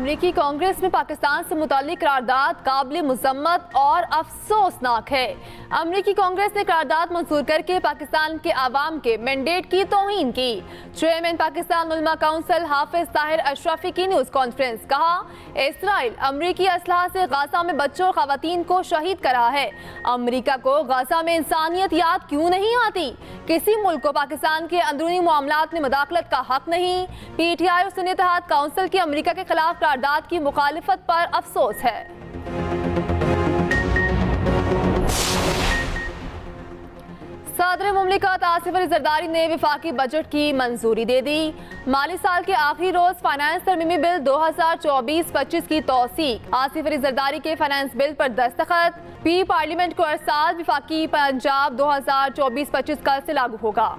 अमरीकी कांग्रेस में पाकिस्तान से मुताल्लिक करारदाद काबिल मुज़म्मत और अफसोसनाक है। अमरीकी कांग्रेस ने करारदाद मंजूर करके पाकिस्तान के आवाम के मैंडेट की तौहीन की। चेयरमैन पाकिस्तान उलमा काउंसिल हाफिज ताहिर अशरफी की न्यूज़ कॉन्फ्रेंस, कहा इसराइल अमरीकी असलाह से गाजा में बच्चों और खवातीन को शहीद कर रहा है। अमरीका को गाजा में इंसानियत याद क्यों नहीं आती? किसी मुल्क को पाकिस्तान के अंदरूनी मामलात में मुदाखलत का हक नहीं। PTI और सुन्नी इत्तेहाद काउंसिल की अमरीका के खिलाफ करारदाद की मुखालिफत पर अफसोस है। सदर मुमलिकत आसिफ अली जरदारी ने वफाकी बजट की मंजूरी दे दी। माली साल के आखिरी रोज फाइनेंस तरमीमी बिल 2024-25 की तौसीक। आसिफ अली जरदारी के फाइनेंस बिल पर दस्तखत। पार्लियामेंट को अरसाल वफाकी पंजाब 2024-25 कल से लागू होगा।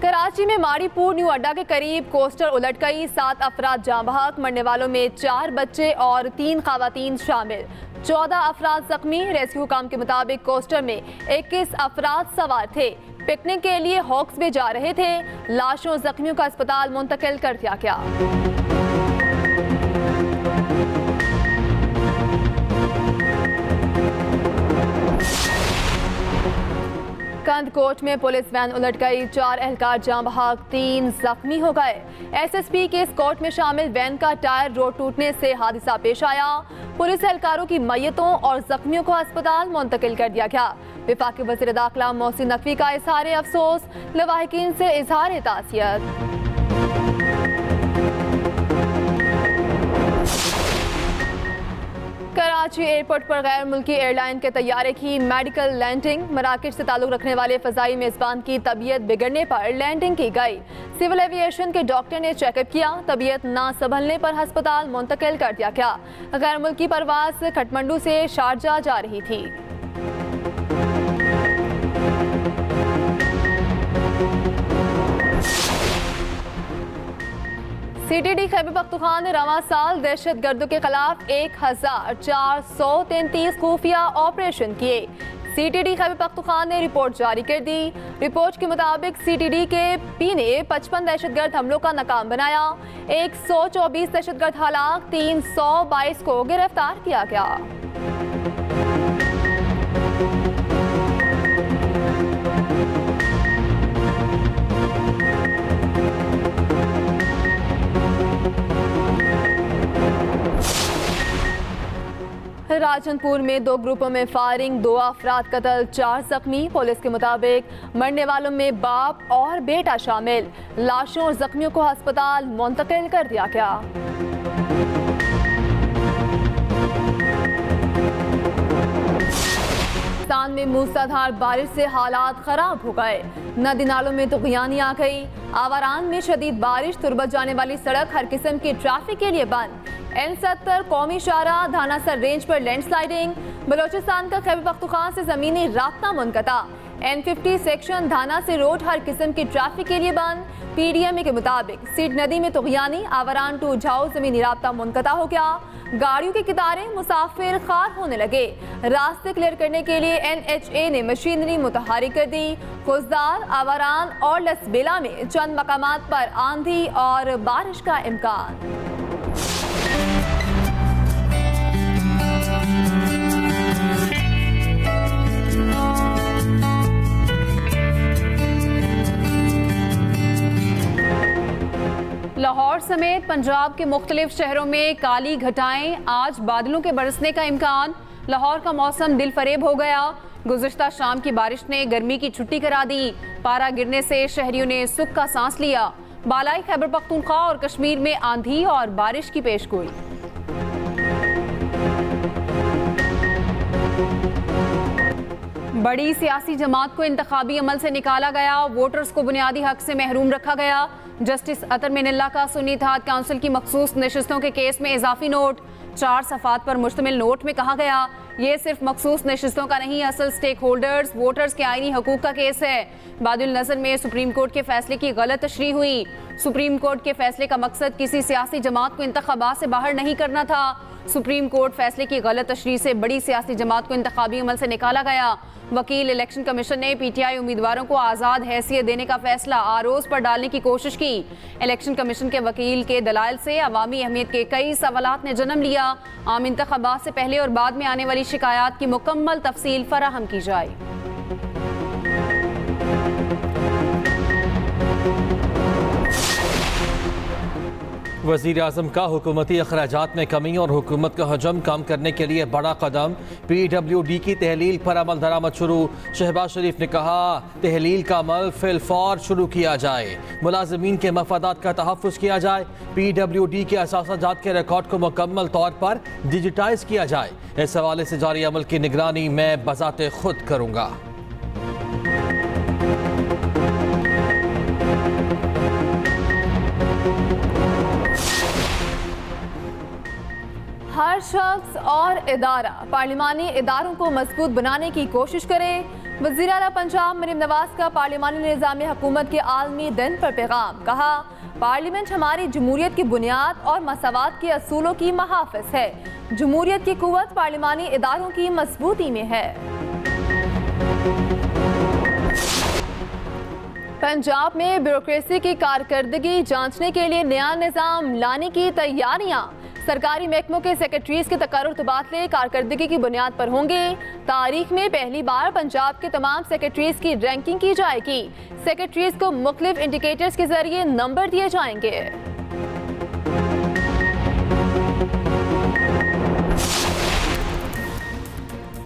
कराची में माड़ीपुर न्यू अड्डा के करीब कोस्टर उलट गई, 7 अफराद जाँ बहक, मरने वालों में 4 बच्चे और 3 खवातीन शामिल, 14 अफराद जख्मी। रेस्क्यू हुकाम के मुताबिक कोस्टर में 21 अफराद सवार थे, पिकनिक के लिए हॉक्स में जा रहे थे। लाशों जख्मियों का अस्पताल मुंतकिल कर दिया गया। कंदकोट में पुलिस वैन उलट गई, 4 एहलकार जाँ बहक, 3 जख्मी हो गए। SSP के स्कॉट में शामिल वैन का टायर रोड टूटने से हादसा पेश आया। पुलिस एहलकारों की मैयतों और जख्मियों को अस्पताल मुंतकिल कर दिया गया। वफाकी वज़ीर दाखिला मोहसिन नकवी का इजहार अफसोस, लवाहिकीन से इजहार ताज़ियत। कराची एयरपोर्ट पर गैर मुल्की एयरलाइन के तैयारे की मेडिकल लैंडिंग। मराकश से ताल्लुक रखने वाले फ़ज़ाई मेज़बान की तबीयत बिगड़ने पर लैंडिंग की गई। सिविल एविएशन के डॉक्टर ने चेकअप किया, तबीयत ना संभलने पर अस्पताल मुंतकिल कर दिया गया। गैर मुल्की परवाज़ काठमांडू से शारजा जा रही थी। CTD खैबर पख्तूनख्वा ने रवां साल दहशत गर्दों के खिलाफ 1433 खुफिया ऑपरेशन किए। CTD खैबर पख्तूनख्वा ने रिपोर्ट जारी कर दी। रिपोर्ट के मुताबिक CTD के P ने 55 दहशतगर्द हमलों का नाकाम बनाया। 124 दहशतगर्द हलाक, 322 को गिरफ्तार किया गया। राजनपुर में 2 ग्रुपों में फायरिंग, 2 अफराद कत्ल, 4 जख्मी। पुलिस के मुताबिक मरने वालों में बाप और बेटा शामिल। लाशों और जख्मियों को अस्पताल मुंतकिल कर दिया गया। पाकिस्तान में मूसलाधार बारिश से हालात खराब हो गए, नदी नालों में तुग़यानी आ गई। आवारान में शदीद बारिश, तुरबत जाने वाली सड़क हर किस्म की ट्रैफिक के लिए बंद। N70 कौमी शाहरा धानासर रेंज पर लैंडस्लाइडिंग। बलोचिस्तान का खैबर पख्तूनख्वा से ज़मीनी राब्ता मुनक़ता। N50 सेक्शन धाना से रोड हर किस्म की ट्रैफिक के लिए बंद। PDMA के मुताबिक सीड नदी में तुग़यानी, आवारान टू झाऊ ज़मीनी राब्ता मुनक़ता हो गया। गाड़ियों की कतारें, मुसाफिर खार होने लगे। रास्ते क्लियर करने के लिए NHA ने मशीनरी मुतहरिक कर दी। खुजदार, आवारान और लसबेला में चंद मकामात पर आंधी और बारिश का इम्कान। लाहौर समेत पंजाब के मुख्तलिफ शहरों में काली घटाएं, आज बादलों के बरसने का इम्कान। लाहौर का मौसम दिल फरेब हो गया। गुज़िश्ता शाम की बारिश ने गर्मी की छुट्टी करा दी। पारा गिरने से शहरियों ने सुख का सांस लिया। बालाई खैबर पख्तूनख्वा और कश्मीर में आंधी और बारिश की पेशगोई। बड़ी सियासी जमात को इंतखाबी अमल से निकाला गया, वोटर्स को बुनियादी हक से महरूम रखा गया। जस्टिस अतर मिनल्ला का सुन्नी इत्तेहाद काउंसिल की मखसूस नशिस्तों के केस में इजाफी नोट। 4 सफ़ात पर मुश्तमिल नोट में कहा गया, ये सिर्फ मखसूस नशिस्तों का नहीं, असल स्टेक होल्डर्स वोटर्स के आईनी हकूक का केस है। बादुल नज़र में सुप्रीम कोर्ट के फैसले की गलत तशरीह हुई। सुप्रीम कोर्ट के फैसले का मकसद किसी सियासी जमात को इंतखाबात से बाहर नहीं करना था। सुप्रीम कोर्ट फैसले की गलत तशरीह से बड़ी सियासी जमात को इंतखाबी अमल से निकाला गया। वकील इलेक्शन कमीशन ने पीटीआई उम्मीदवारों को आज़ाद हैसियत देने का फैसला आरोज पर डालने की कोशिश की। इलेक्शन कमीशन के वकील के दलाइल से अवामी अहमियत के कई सवालात ने जन्म लिया। आम इंतखाबात से पहले और बाद में आने वाली शिकायत की मुकम्मल तफसील फराहम की जाए। वज़ीर आज़म का हुकूमती अखराजात में कमी और हुकूमत का हजम कम करने के लिए बड़ा कदम। PWD की तहलील पर अमल दरामद शुरू। शहबाज शरीफ ने कहा तहलील का अमल फिलफौर शुरू किया जाए, मुलाजमीन के मफादात का तहफ़्फ़ुज़ किया जाए। PWD के असासाजात के रिकॉर्ड को मुकम्मल तौर पर डिजिटाइज किया जाए। इस हवाले से जारी अमल की निगरानी मैं बज़ाते खुद करूँगा। हर शख्स और इदारा पार्लिमानी इदारों को मजबूत बनाने की कोशिश करे। वज़ीर आला पंजाब मरीम नवाज का पार्लिमानी निज़ाम हुकूमत के आलमी दिन पर पैगाम। कहा पार्लियामेंट हमारी जमहूरियत की बुनियाद और मसावात के असूलों की महाफ़िज़ है। जमहूरियत की कुव्वत पार्लिमानी इदारों की मजबूती में है। पंजाब में ब्यूरोक्रेसी की कारकर्दगी जांचने के लिए नया निज़ाम लाने की तैयारियां। सरकारी महकमों के सेक्रेटरीज के तकर्रुर तबादले कारकर्दगी की बुनियाद पर होंगे। तारीख में पहली बार पंजाब के तमाम सेक्रेटरीज की रैंकिंग की जाएगी। सेक्रेटरीज को मुख्तलिफ इंडिकेटर्स के जरिए नंबर दिए जाएंगे।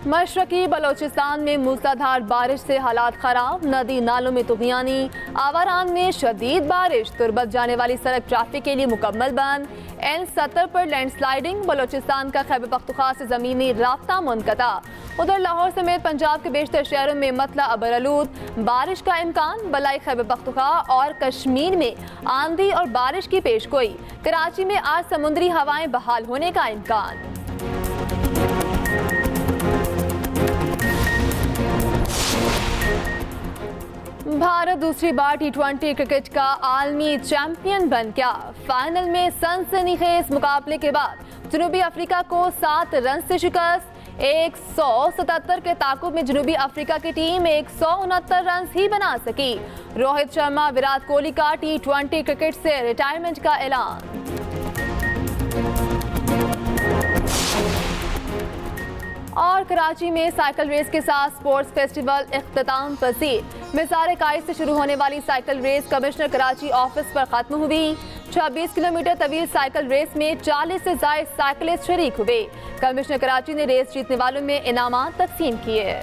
मशरकी बलोचिस्तान में मूसलाधार बारिश से हालात खराब। नदी नालों में तुगयानी। आवारान में शदीद बारिश। तुरबत जाने वाली सड़क ट्रैफिक के लिए मुकम्मल बंद। N70 पर लैंडस्लाइडिंग। बलोचिस्तान का खैबर पख्तूनख्वा से ज़मीनी राब्ता मुनक़ता। उधर लाहौर समेत पंजाब के बेशतर शहरों में मतला अबरआलूद। बारिश का इम्कान। बलाई खैबर पख्तूनख्वा और कश्मीर में आंधी और बारिश की पेशगोई। कराची में आज समुद्री हवाएं बहाल होने का इम्कान। भारत दूसरी बार T20 क्रिकेट का आलमी चैंपियन बन गया। फाइनल में सनसनीखेज मुकाबले के बाद जनूबी अफ्रीका को 7 रन से शिकस्त। 177 के ताकुब में जनूबी अफ्रीका की टीम 169 रन ही बना सकी। रोहित शर्मा विराट कोहली का T20 क्रिकेट से रिटायरमेंट का ऐलान। और कराची में साइकिल रेस के साथ स्पोर्ट्स फेस्टिवल इख्तिताम पसीर। मिसार कायद से शुरू होने वाली cycle race commissioner Karachi office पर खत्म हुई। 26 किलोमीटर तवील साइकिल रेस में 40 से ज्यादा साइकिलिस्ट शरीक हुए। कमिश्नर कराची ने रेस जीतने वालों में इनामात तकसीम किए।